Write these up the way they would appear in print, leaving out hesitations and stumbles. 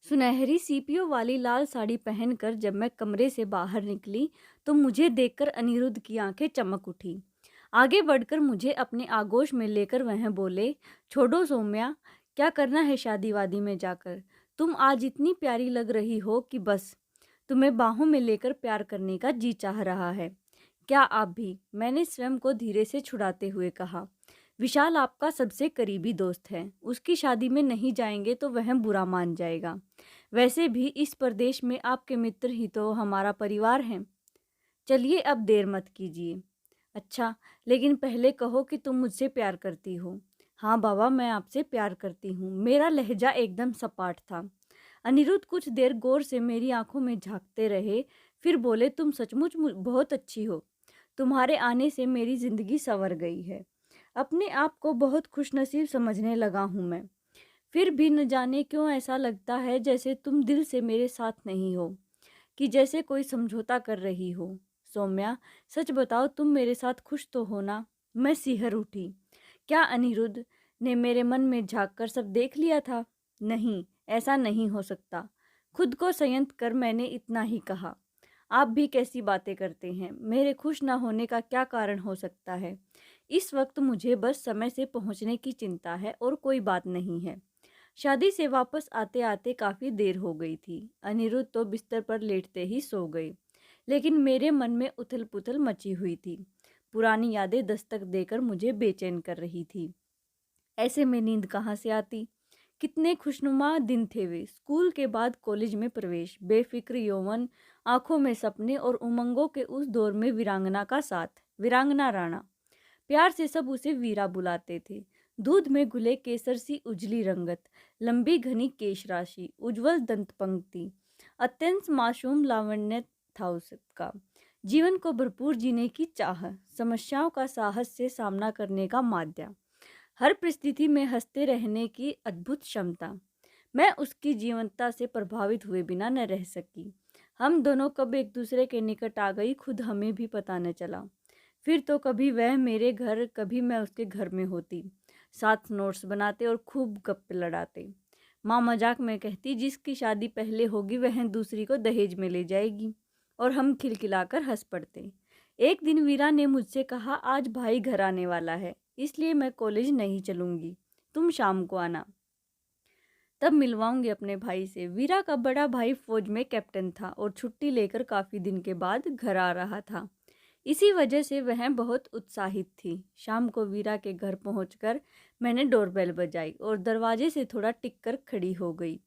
सुनहरी सीपियों वाली लाल साड़ी पहनकर जब मैं कमरे से बाहर निकली तो मुझे देखकर अनिरुद्ध की आंखें चमक उठी। आगे बढ़कर मुझे अपने आगोश में लेकर वह बोले, छोड़ो सौम्या, क्या करना है शादी वादी में जाकर। तुम आज इतनी प्यारी लग रही हो कि बस तुम्हें बाहों में लेकर प्यार करने का जी चाह रहा है। क्या आप भी? मैंने स्वयं को धीरे से छुड़ाते हुए कहा। विशाल आपका सबसे करीबी दोस्त है, उसकी शादी में नहीं जाएंगे तो वह बुरा मान जाएगा। वैसे भी इस प्रदेश में आपके मित्र ही तो हमारा परिवार हैं। चलिए अब देर मत कीजिए। अच्छा, लेकिन पहले कहो कि तुम मुझसे प्यार करती हो। हाँ बाबा, मैं आपसे प्यार करती हूँ। मेरा लहजा एकदम सपाट था। अनिरुद्ध कुछ देर गौर से मेरी आंखों में झांकते रहे, फिर बोले, तुम सचमुच बहुत अच्छी हो। तुम्हारे आने से मेरी जिंदगी संवर गई है। अपने आप को बहुत खुशनसीब समझने लगा हूँ मैं। फिर भी न जाने क्यों ऐसा लगता है जैसे तुम दिल से मेरे साथ नहीं हो, कि जैसे कोई समझौता कर रही हो। सौम्या, सच बताओ, तुम मेरे साथ खुश तो हो ना? मैं सिहर उठी। क्या अनिरुद्ध ने मेरे मन में झांक कर सब देख लिया था? नहीं, ऐसा नहीं हो सकता। खुद को संयत कर मैंने इतना ही कहा। आप भी कैसी बातें करते हैं? मेरे खुश ना होने का क्या कारण हो सकता है? इस वक्त मुझे बस समय से पहुंचने की चिंता है और कोई बात नहीं है। शादी से वापस आते आते काफी देर हो गई थी। अनिरुद्ध तो बिस्तर पर लेटते ही सो गए, लेकिन मेरे मन में उथल पुथल मची हुई थी। पुरानी यादें दस्तक देकर मुझे बेचैन कर रही थी। ऐसे में नींद कहाँ से आती? कितने खुशनुमा दिन थे वे। स्कूल के बाद कॉलेज में प्रवेश, बेफिक्र यौवन, आंखों में सपने और उमंगों के उस दौर में वीरांगना का साथ, वीरांगना राणा। प्यार से सब उसे वीरा बुलाते थे। दूध में घुले केसर सी उजली रंगत, लंबी घनी केश राशि, उज्जवल दंत पंक्ति, अत्यंत मासूम लावण्य था उसका। जीवन को भरपूर जीने की चाह, समस्याओं का साहस से सामना करने का माध्य, हर परिस्थिति में हंसते रहने की अद्भुत क्षमता। मैं उसकी जीवंतता से प्रभावित हुए बिना न रह सकी। हम दोनों कब एक दूसरे के निकट आ गई, खुद हमें भी पता न चला। फिर तो कभी वह मेरे घर, कभी मैं उसके घर में होती। साथ नोट्स बनाते और खूब गप्पे लड़ाते। माँ मजाक में कहती, जिसकी शादी पहले होगी वह दूसरी को दहेज में ले जाएगी, और हम खिलखिलाकर हंस पड़ते। एक दिन वीरा ने मुझसे कहा, आज भाई घर आने वाला है, इसलिए मैं कॉलेज नहीं चलूंगी, तुम शाम को आना, तब मिलवाऊंगी अपने भाई से। वीरा का बड़ा भाई फौज में कैप्टन था और छुट्टी लेकर काफी दिन के बाद घर आ रहा था। इसी वजह से वह बहुत उत्साहित थी। शाम को वीरा के घर पहुंचकर मैंने डोरबेल बजाई और दरवाजे से थोड़ा टिक कर खड़ी हो गई।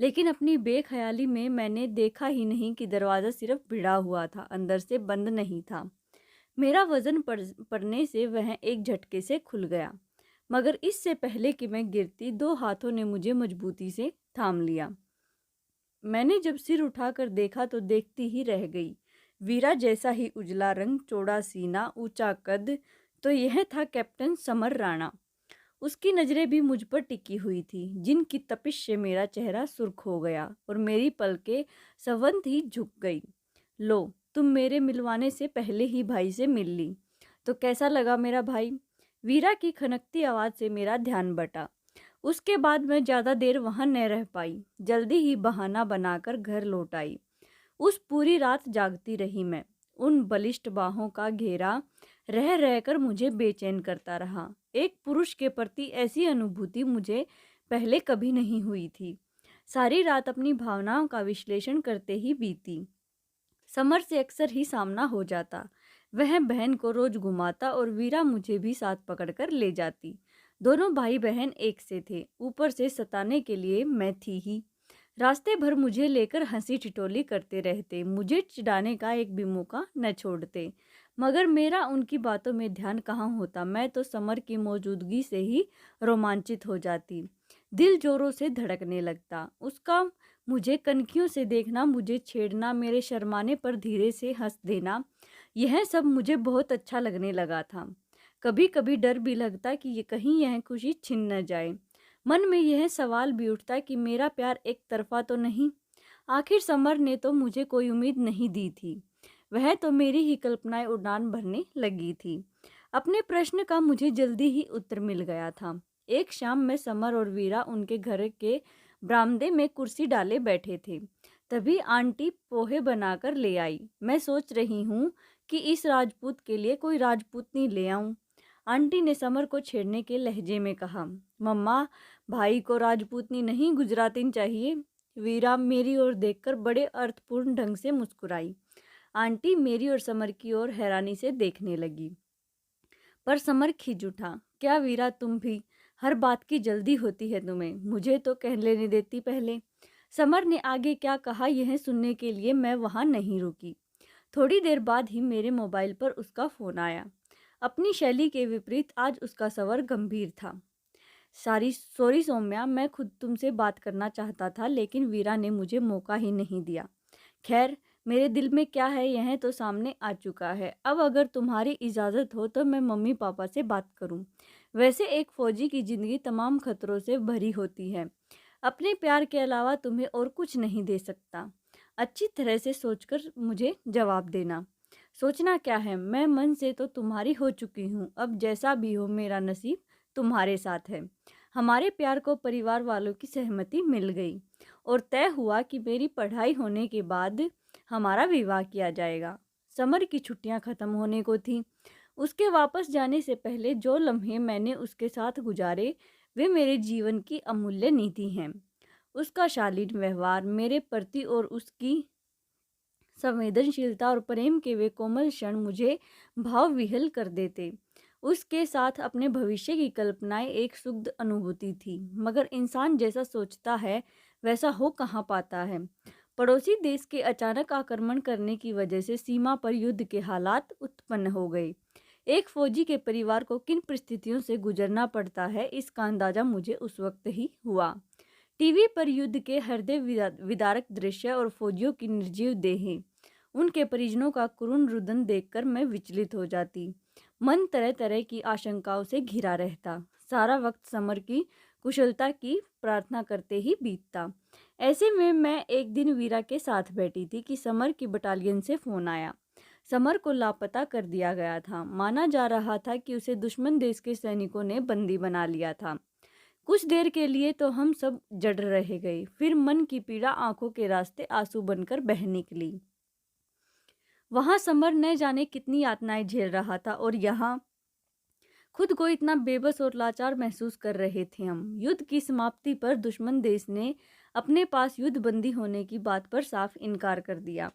लेकिन अपनी बेख्याली में मैंने देखा ही नहीं कि दरवाज़ा सिर्फ भिड़ा हुआ था, अंदर से बंद नहीं था। मेरा वजन पड़ने से वह एक झटके से खुल गया, मगर इससे पहले कि मैं गिरती, दो हाथों ने मुझे मजबूती से थाम लिया। मैंने जब सिर उठाकर देखा तो देखती ही रह गई। वीरा जैसा ही उजला रंग, चौड़ा सीना, ऊंचा कद, तो यह था कैप्टन समर राणा। उसकी नजरें भी मुझ पर टिकी हुई थी, जिनकी तपिश से मेरा चेहरा सुर्ख हो गया और मेरी पलकें संवंत ही झुक गई। लो, तुम मेरे मिलवाने से पहले ही भाई से मिल ली, तो कैसा लगा मेरा भाई? वीरा की खनकती आवाज से मेरा ध्यान बटा। उसके बाद मैं ज्यादा देर वहां न रह पाई, जल्दी ही बहाना बनाकर घर लौट आई। उस पूरी रात जागती रही मैं। उन बलिष्ठ बाहों का घेरा रह रहकर मुझे बेचैन करता रहा। एक पुरुष के प्रति ऐसी अनुभूति मुझे पहले कभी नहीं हुई थी। सारी रात अपनी भावनाओं का विश्लेषण करते ही बीती। समर से अक्सर ही सामना हो जाता। वह बहन को रोज घुमाता और वीरा मुझे भी साथ पकड़कर ले जाती। दोनों भाई बहन एक से थे, ऊपर से सताने के लिए मैं थी ही। रास्ते भर मुझे लेकर हंसी ठिठोली करते रहते, मुझे चिढ़ाने का एक भी मौका न छोड़ते। मगर मेरा उनकी बातों में ध्यान कहाँ होता, मैं तो समर की मौजूदगी से ही रोमांचित हो जाती। दिल जोरों से धड़कने लगता। उसका मुझे कनखियों से देखना, मुझे छेड़ना, मेरे शर्माने पर धीरे से हंस देना, यह सब मुझे बहुत अच्छा लगने लगा था। कभी कभी डर भी लगता कि ये कहीं यह खुशी छिन न जाए। मन में यह सवाल भी उठता कि मेरा प्यार एक तरफा तो नहीं। आखिर समर ने तो मुझे कोई उम्मीद नहीं दी थी, वह तो मेरी ही कल्पनाएं उड़ान भरने लगी थी। अपने प्रश्न का मुझे जल्दी ही उत्तर मिल गया था। एक शाम मैं समर और वीरा उनके घर के बरामदे में कुर्सी डाले बैठे थे। तभी आंटी पोहे बनाकर ले आई। मैं सोच रही हूँ कि इस राजपूत के लिए कोई राजपूतनी ले आऊं। आंटी ने समर को छेड़ने के लहजे में कहा, मम्मा, भाई को राजपूतनी नहीं गुजरातीन चाहिए। वीरा मेरी ओर देखकर बड़े अर्थपूर्ण ढंग से मुस्कुराई। आंटी मेरी और समर की ओर हैरानी से देखने लगी, पर समर खिंच उठा। क्या वीरा, तुम भी? हर बात की जल्दी होती है तुम्हें, मुझे तो कह लेने देती पहले। समर ने आगे क्या कहा यह सुनने के लिए मैं वहां नहीं रुकी। थोड़ी देर बाद ही मेरे मोबाइल पर उसका फ़ोन आया। अपनी शैली के विपरीत आज उसका स्वर गंभीर था। सॉरी सौम्या, मैं खुद तुमसे बात करना चाहता था, लेकिन वीरा ने मुझे मौका ही नहीं दिया। खैर, मेरे दिल में क्या है यह तो सामने आ चुका है। अब अगर तुम्हारी इजाज़त हो तो मैं मम्मी पापा से बात करूं। वैसे एक फ़ौजी की ज़िंदगी तमाम खतरों से भरी होती है। अपने प्यार के अलावा तुम्हें और कुछ नहीं दे सकता। अच्छी तरह से सोचकर मुझे जवाब देना। सोचना क्या है, मैं मन से तो तुम्हारी हो चुकी हूँ। अब जैसा भी हो मेरा नसीब तुम्हारे साथ है। हमारे प्यार को परिवार वालों की सहमति मिल गई और तय हुआ कि मेरी पढ़ाई होने के बाद हमारा विवाह किया जाएगा। समर की छुट्टियां खत्म होने को थीं। उसके वापस जाने से पहले जो लम्हे मैंने उसके साथ गुजारे वे मेरे जीवन की अमूल्य निधि हैं। उसका शालीन व्यवहार मेरे प्रति और उसकी संवेदनशीलता और प्रेम के वे कोमल क्षण मुझे भाव विह्वल कर देते। उसके साथ अपने भविष्य की कल्पनाएं एक सुखद अनुभूति थी, मगर इंसान जैसा सोचता है वैसा हो कहाँ पाता है। पड़ोसी देश के अचानक आक्रमण करने की वजह से सीमा पर युद्ध के हालात उत्पन्न हो गए। एक फौजी के परिवार को किन परिस्थितियों से गुजरना पड़ता है इसका अंदाजा मुझे उस वक्त ही हुआ। टीवी पर युद्ध के हृदय विदारक दृश्य और फौजियों की निर्जीव देहें, उनके परिजनों का करुण रुदन देखकर मैं विचलित हो जाती। मन तरह तरह की आशंकाओं से घिरा रहता। सारा वक्त समर की कुशलता की प्रार्थना करते ही बीतता। ऐसे में मैं एक दिन वीरा के साथ बैठी थी कि समर की बटालियन से फ़ोन आया। समर को लापता कर दिया गया था। माना जा रहा था कि उसे दुश्मन देश के सैनिकों ने बंदी बना लिया था। कुछ देर के लिए तो हम सब जड़ रह गए, फिर मन की पीड़ा आंखों के रास्ते आंसू बनकर बह निकली। वहां समर न जाने कितनी यातनाएं झेल रहा था और यहाँ खुद को इतना बेबस और लाचार महसूस कर रहे थे हम। युद्ध की समाप्ति पर दुश्मन देश ने अपने पास युद्ध बंदी होने की बात पर साफ इनकार कर दिया।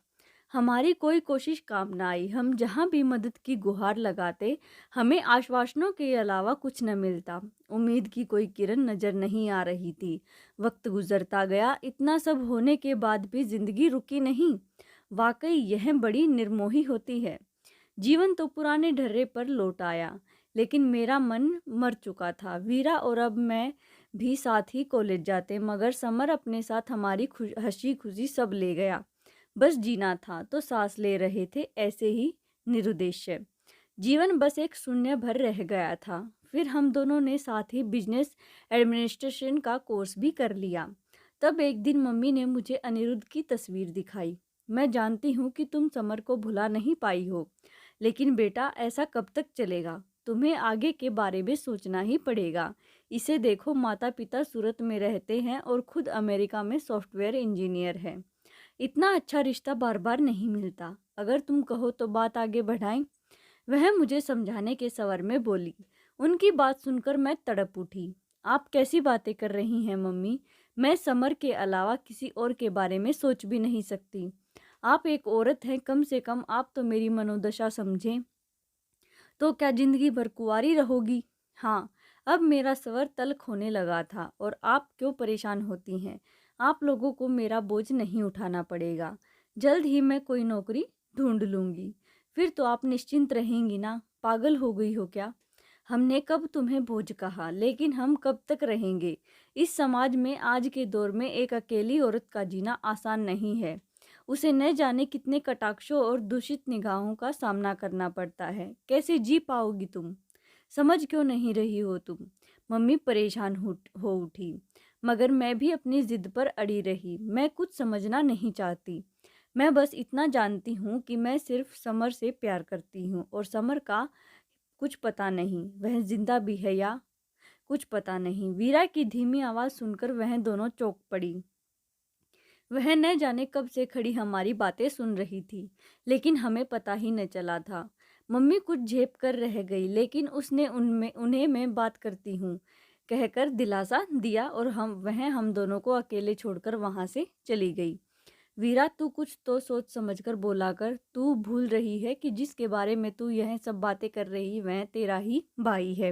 हमारी कोई कोशिश काम न आई। हम जहाँ भी मदद की गुहार लगाते हमें आश्वासनों के अलावा कुछ न मिलता। उम्मीद की कोई किरण नजर नहीं आ रही थी। वक्त गुजरता गया। इतना सब होने के बाद भी जिंदगी रुकी नहीं। वाकई यह बड़ी निर्मोही होती है। जीवन तो पुराने ढर्रे पर लौट आया, लेकिन मेरा मन मर चुका था। वीरा और अब मैं भी साथ ही कॉलेज जाते, मगर समर अपने साथ हमारी हंसी खुशी सब ले गया। बस जीना था तो सांस ले रहे थे, ऐसे ही निरुद्देश्य। जीवन बस एक शून्य भर रह गया था। फिर हम दोनों ने साथ ही बिजनेस एडमिनिस्ट्रेशन का कोर्स भी कर लिया। तब एक दिन मम्मी ने मुझे अनिरुद्ध की तस्वीर दिखाई। मैं जानती हूँ कि तुम समर को भुला नहीं पाई हो, लेकिन बेटा ऐसा कब तक चलेगा? तुम्हें आगे के बारे में सोचना ही पड़ेगा। इसे देखो, माता पिता सूरत में रहते हैं और खुद अमेरिका में सॉफ्टवेयर इंजीनियर है। इतना अच्छा रिश्ता बार बार नहीं मिलता। अगर तुम कहो तो बात आगे बढ़ाएं। वह मुझे समझाने के स्वर में बोली। उनकी बात सुनकर मैं तड़प उठी। आप कैसी बातें कर रही हैं मम्मी? मैं समर के अलावा किसी और के बारे में सोच भी नहीं सकती। आप एक औरत हैं, कम से कम आप तो मेरी मनोदशा समझें। तो क्या जिंदगी भर कुंवारी रहोगी? हाँ, अब मेरा स्वर तल्ख होने लगा था। और आप क्यों परेशान होती हैं? आप लोगों को मेरा बोझ नहीं उठाना पड़ेगा। जल्द ही मैं कोई नौकरी ढूंढ लूंगी। फिर तो आप निश्चिंत रहेंगी ना? पागल हो गई हो क्या? हमने कब तुम्हें बोझ कहा? लेकिन हम कब तक रहेंगे? इस समाज में आज के दौर में एक अकेली औरत का जीना आसान नहीं है। उसे न जाने कितने कटाक्षों और दूषित निगाहों का सामना करना पड़ता है। कैसे जी पाओगी तुम? समझ क्यों नहीं रही हो तुम? मम्मी परेशान हो उठी, मगर मैं भी अपनी जिद पर अड़ी रही। मैं कुछ समझना नहीं चाहती। मैं बस इतना जानती हूँ कि मैं सिर्फ समर से प्यार करती हूँ और समर का कुछ पता नहीं वह जिंदा भी है या कुछ पता नहीं। वीरा की धीमी आवाज़ सुनकर वह दोनों चौंक पड़ी। वह न जाने कब से खड़ी हमारी बातें सुन रही थी, लेकिन हमें पता ही न चला था। मम्मी कुछ झेप कर रह गई, लेकिन उसने उन्हें मैं बात करती हूँ कहकर दिलासा दिया और हम दोनों को अकेले छोड़कर वहाँ से चली गई। वीरा, तू कुछ तो सोच समझ कर बोला कर। तू भूल रही है कि जिसके बारे में तू यह सब बातें कर रही वह तेरा ही भाई है।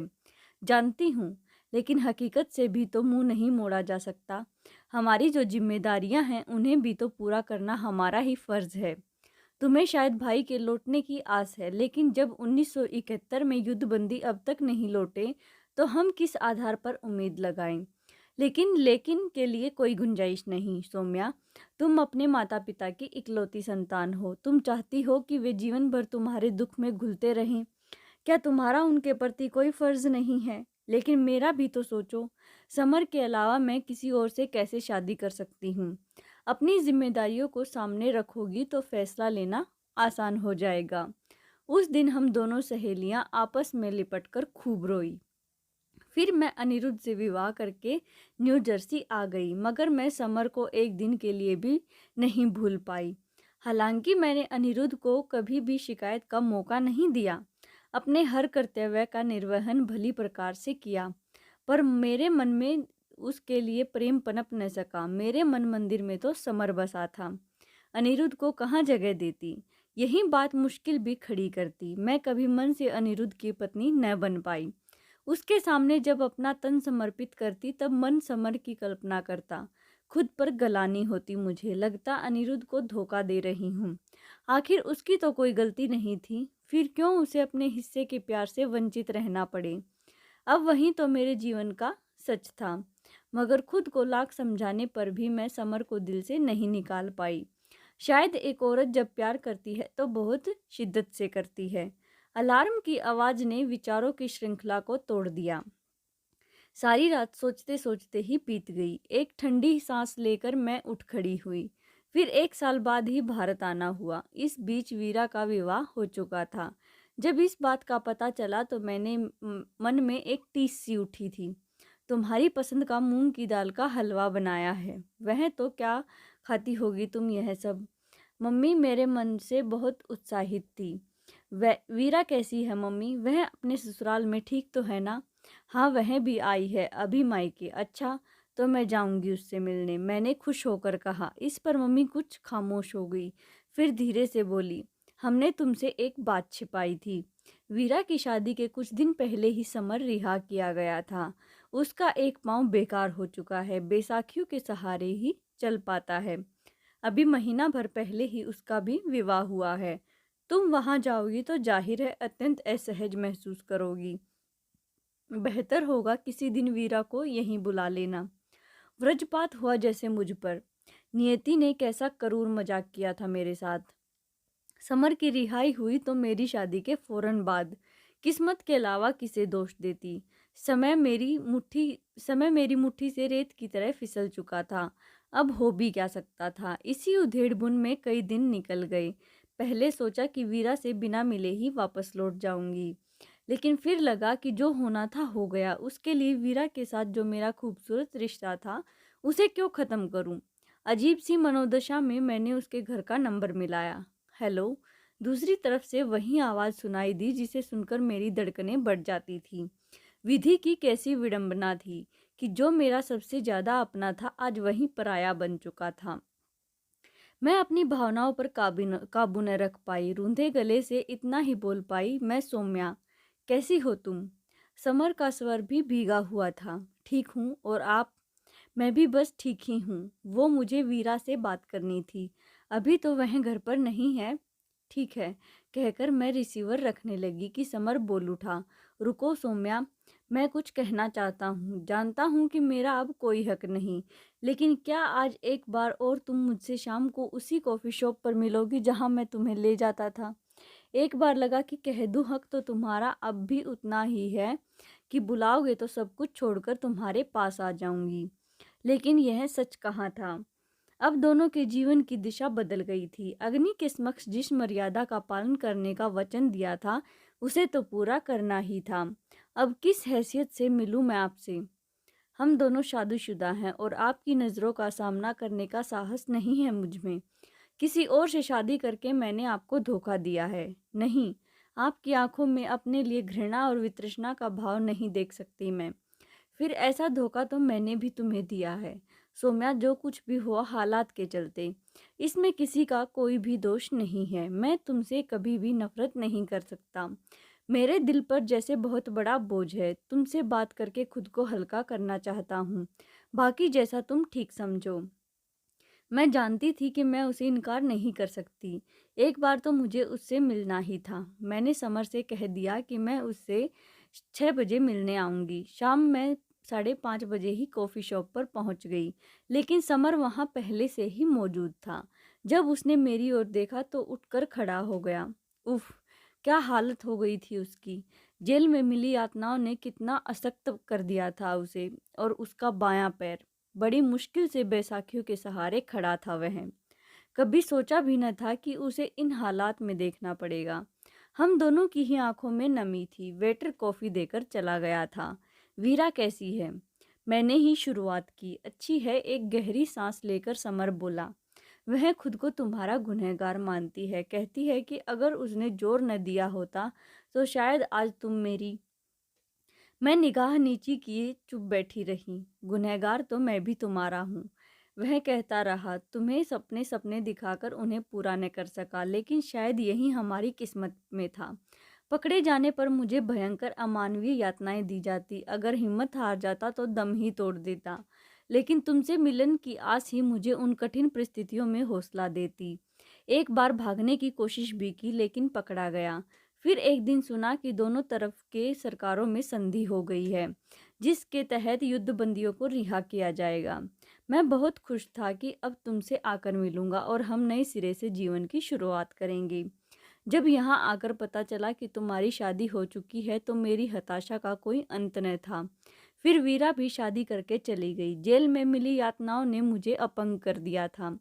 जानती हूँ, लेकिन हकीकत से भी तो मुंह नहीं मोड़ा जा सकता। हमारी जो जिम्मेदारियां हैं उन्हें भी तो पूरा करना हमारा ही फर्ज है। तुम्हें शायद भाई के लौटने की आस है, लेकिन जब 1971 में युद्धबंदी अब तक नहीं लौटे तो हम किस आधार पर उम्मीद लगाएं। लेकिन के लिए कोई गुंजाइश नहीं। सौम्या, तुम अपने माता पिता की इकलौती संतान हो। तुम चाहती हो कि वे जीवन भर तुम्हारे दुख में घुलते रहें। क्या तुम्हारा उनके प्रति कोई फर्ज नहीं है? लेकिन मेरा भी तो सोचो। समर के अलावा मैं किसी और से कैसे शादी कर सकती हूँ? अपनी जिम्मेदारियों को सामने रखोगी तो फैसला लेना आसान हो जाएगा। उस दिन हम दोनों सहेलियां आपस में लिपटकर खूब रोई। फिर मैं अनिरुद्ध से विवाह करके न्यू जर्सी आ गई, मगर मैं समर को एक दिन के लिए भी नहीं भूल पाई। हालांकि मैंने अनिरुद्ध को कभी भी शिकायत का मौका नहीं दिया। अपने हर कर्तव्य का निर्वहन भली प्रकार से किया, पर मेरे मन में उसके लिए प्रेम पनप न सका। मेरे मन मंदिर में तो समर बसा था, अनिरुद्ध को कहाँ जगह देती। यही बात मुश्किल भी खड़ी करती। मैं कभी मन से अनिरुद्ध की पत्नी न बन पाई। उसके सामने जब अपना तन समर्पित करती तब मन समर की कल्पना करता। खुद पर गलानी होती मुझे। लगता अनिरुद्ध को धोखा दे रही हूँ। आखिर उसकी तो कोई गलती नहीं थी, फिर क्यों उसे अपने हिस्से के प्यार से वंचित रहना पड़े। अब वही तो मेरे जीवन का सच था, मगर खुद को लाख समझाने पर भी मैं समर को दिल से नहीं निकाल पाई। शायद एक औरत जब प्यार करती है तो बहुत शिद्दत से करती है। अलार्म की आवाज ने विचारों की श्रृंखला को तोड़ दिया। सारी रात सोचते सोचते ही बीत गई। एक ठंडी सांस लेकर मैं उठ खड़ी हुई। फिर 1 साल बाद ही भारत आना हुआ। इस बीच वीरा का विवाह हो चुका था। जब इस बात का पता चला तो मैंने मन में एक टीस सी उठी थी। तुम्हारी पसंद का मूंग की दाल का हलवा बनाया है। वह तो क्या खाती होगी तुम यह सब। मम्मी मेरे मन से बहुत उत्साहित थी। वह वीरा कैसी है मम्मी? वह अपने ससुराल में ठीक तो है ना? हाँ, वह भी आई है अभी मायके। अच्छा, तो मैं जाऊंगी उससे मिलने, मैंने खुश होकर कहा। इस पर मम्मी कुछ खामोश हो गई, फिर धीरे से बोली, हमने तुमसे एक बात छिपाई थी। वीरा की शादी के कुछ दिन पहले ही समर रिहा किया गया था। उसका एक पाँव बेकार हो चुका है, बैसाखियों के सहारे ही चल पाता है। अभी महीना भर पहले ही उसका भी विवाह हुआ है। तुम वहां जाओगी तो जाहिर है अत्यंत असहज महसूस करोगी। बेहतर होगा किसी दिन वीरा को यहीं बुला लेना। वज्रपात हुआ जैसे मुझ पर। नियति ने कैसा करूर मजाक किया था मेरे साथ। समर की रिहाई हुई तो मेरी शादी के फौरन बाद। किस्मत के अलावा किसे दोष देती। समय मेरी मुट्ठी से रेत की तरह फिसल चुका था। अब हो भी क्या सकता था। इसी उधेड़-बुन में कई दिन निकल गए। पहले सोचा कि वीरा से बिना मिले ही वापस लौट जाऊंगी, लेकिन फिर लगा कि जो होना था हो गया। उसके लिए वीरा के साथ जो मेरा खूबसूरत रिश्ता था उसे क्यों ख़त्म करूं। अजीब सी मनोदशा में मैंने उसके घर का नंबर मिलाया। हेलो। दूसरी तरफ से वही आवाज़ सुनाई दी जिसे सुनकर मेरी धड़कनें बढ़ जाती थी। विधि की कैसी विडंबना थी कि जो मेरा सबसे ज़्यादा अपना था आज वहीं पराया बन चुका था। मैं अपनी भावनाओं पर काबू न रख पाई। रूंधे गले से इतना ही बोल पाई, मैं सौम्या। कैसी हो तुम? समर का स्वर भी भीगा हुआ था। ठीक हूँ, और आप? मैं भी बस ठीक ही हूँ। वो मुझे वीरा से बात करनी थी। अभी तो वह घर पर नहीं है। ठीक है, कहकर मैं रिसीवर रखने लगी कि समर बोल उठा, रुको सौम्या, मैं कुछ कहना चाहता हूँ। जानता हूँ कि मेरा अब कोई हक नहीं, लेकिन क्या आज एक बार और तुम मुझसे शाम को उसी कॉफ़ी शॉप पर मिलोगी जहाँ मैं तुम्हें ले जाता था? एक बार लगा कि कह दूँ, हक तो तुम्हारा अब भी उतना ही है कि बुलाओगे तो सब कुछ छोड़कर तुम्हारे पास आ जाऊंगी। लेकिन यह सच कहाँ था। अब दोनों के जीवन की दिशा बदल गई थी। अग्नि के समक्ष जिस मर्यादा का पालन करने का वचन दिया था उसे तो पूरा करना ही था। अब किस हैसियत से मिलूं मैं आपसे? हम दोनों शादीशुदा हैं और आपकी नज़रों का सामना करने का साहस नहीं है मुझ में। किसी और से शादी करके मैंने आपको धोखा दिया है। नहीं, आपकी आंखों में अपने लिए घृणा और वितृष्णा का भाव नहीं देख सकती मैं। फिर ऐसा धोखा तो मैंने भी तुम्हें दिया है। सौम्या, जो कुछ भी हुआ हालात के चलते, इसमें किसी का कोई भी दोष नहीं है। मैं तुमसे कभी भी नफरत नहीं कर सकता। मेरे दिल पर जैसे बहुत बड़ा बोझ है। तुमसे बात करके खुद को हल्का करना चाहता हूँ। बाकी जैसा तुम ठीक समझो। मैं जानती थी कि मैं उसे इनकार नहीं कर सकती। एक बार तो मुझे उससे मिलना ही था। मैंने समर से कह दिया कि मैं उससे 6 बजे मिलने आऊँगी। शाम में 5:30 बजे ही कॉफ़ी शॉप पर पहुँच गई, लेकिन समर वहाँ पहले से ही मौजूद था। जब उसने मेरी ओर देखा तो उठकर खड़ा हो गया। उफ़! क्या हालत हो गई थी उसकी। जेल में मिली यातनाओं ने कितना अशक्त कर दिया था उसे। और उसका बायां पैर, बड़ी मुश्किल से बैसाखियों के सहारे खड़ा था वह। कभी सोचा भी न था कि उसे इन हालात में देखना पड़ेगा। हम दोनों की ही आंखों में नमी थी। वेटर कॉफ़ी देकर चला गया था। वीरा कैसी है? मैंने ही शुरुआत की। अच्छी है, एक गहरी सांस लेकर समर बोला। वह खुद को तुम्हारा गुनहगार मानती है। कहती है कि अगर उसने जोर न दिया होता तो शायद आज तुम मेरी। मैं निगाह नीची किए चुप बैठी रही। गुनहगार तो मैं भी तुम्हारा हूँ, वह कहता रहा। तुम्हें सपने सपने दिखाकर उन्हें पूरा न कर सका, लेकिन शायद यही हमारी किस्मत में था। पकड़े जाने पर मुझे भयंकर अमानवीय यातनाएं दी जाती। अगर हिम्मत हार जाता तो दम ही तोड़ देता, लेकिन तुमसे मिलन की आस ही मुझे उन कठिन परिस्थितियों में हौसला देती। एक बार भागने की कोशिश भी की, लेकिन पकड़ा गया। फिर एक दिन सुना कि दोनों तरफ के सरकारों में संधि हो गई है, जिसके तहत युद्धबंदियों को रिहा किया जाएगा। मैं बहुत खुश था कि अब तुमसे आकर मिलूंगा और हम नए सिरे से जीवन की शुरुआत करेंगे। जब यहाँ आकर पता चला कि तुम्हारी शादी हो चुकी है तो मेरी हताशा का कोई अंत न था। फिर वीरा भी शादी करके चली गई। जेल में मिली यातनाओं ने मुझे अपंग कर दिया था।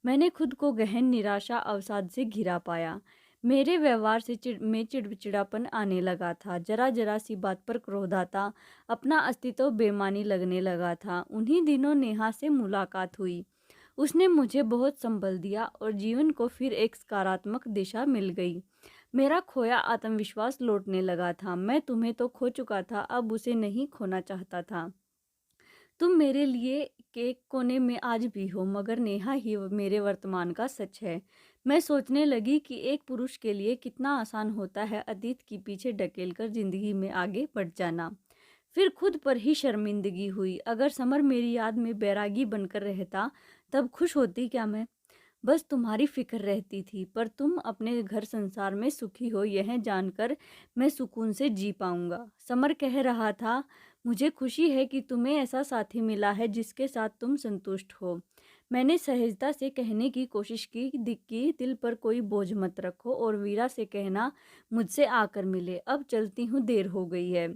मैंने खुद को गहन निराशा अवसाद से घिरा पाया। मेरे व्यवहार से चिड़चिड़ापन आने लगा था। जरा जरा सी बात पर क्रोध आता। अपना अस्तित्व बेमानी लगने लगा था। उन्हीं दिनों नेहा से मुलाकात हुई। उसने मुझे बहुत संबल दिया और जीवन को फिर एक सकारात्मक दिशा मिल गई। मेरा खोया आत्मविश्वास लौटने लगा था। मैं तुम्हें तो खो चुका था, अब उसे नहीं खोना चाहता था। तुम मेरे लिए के कोने में आज भी हो, मगर नेहा ही मेरे वर्तमान का सच है। मैं सोचने लगी कि एक पुरुष के लिए कितना आसान होता है अतीत की पीछे ढकेलकर जिंदगी में आगे बढ़ जाना। फिर खुद पर ही शर्मिंदगी हुई। अगर समर मेरी याद में बैरागी बनकर रहता तब खुश होती क्या मैं? बस तुम्हारी फिक्र रहती थी। पर तुम अपने घर संसार में सुखी हो, यह जानकर मैं सुकून से जी पाऊंगा। समर कह रहा था, मुझे खुशी है कि तुम्हें ऐसा साथी मिला है जिसके साथ तुम संतुष्ट हो। मैंने सहजता से कहने की कोशिश की दिल पर कोई बोझ मत रखो और वीरा से कहना मुझसे आकर मिले। अब चलती हूँ, देर हो गई है।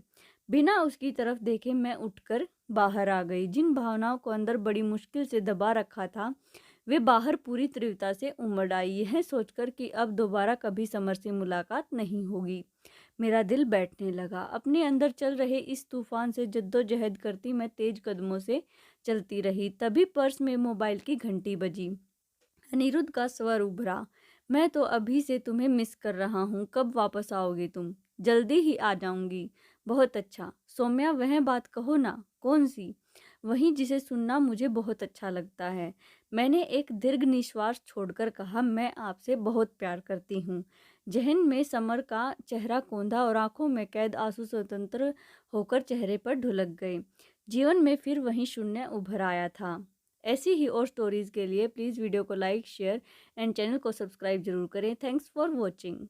बिना उसकी तरफ देखे मैं उठकर बाहर आ गई। जिन भावनाओं को अंदर बड़ी मुश्किल से दबा रखा था, वे बाहर पूरी तीव्रता से उमड़ आई। यह सोचकर कि अब दोबारा कभी समर से मुलाकात नहीं होगी, मेरा दिल बैठने लगा। अपने अंदर चल रहे इस तूफान से जद्दोजहद करती मैं तेज कदमों से चलती रही। तभी पर्स में मोबाइल की घंटी बजी। अनिरुद्ध का स्वर उभरा। मैं तो अभी से तुम्हें मिस कर रहा हूँ, कब वापस आओगे तुम? जल्दी ही आ जाऊंगी। बहुत अच्छा। सौम्या, वह बात कहो ना। कौन सी? वही जिसे सुनना मुझे बहुत अच्छा लगता है। मैंने एक दीर्घ निश्वास छोड़कर कहा, मैं आपसे बहुत प्यार करती हूँ। जहन में समर का चेहरा कौंधा और आंखों में कैद आंसू स्वतंत्र होकर चेहरे पर ढुलक गए। जीवन में फिर वही शून्य उभर आया था। ऐसी ही और स्टोरीज के लिए प्लीज़ वीडियो को लाइक, शेयर एंड चैनल को सब्सक्राइब जरूर करें। Thanks for watching.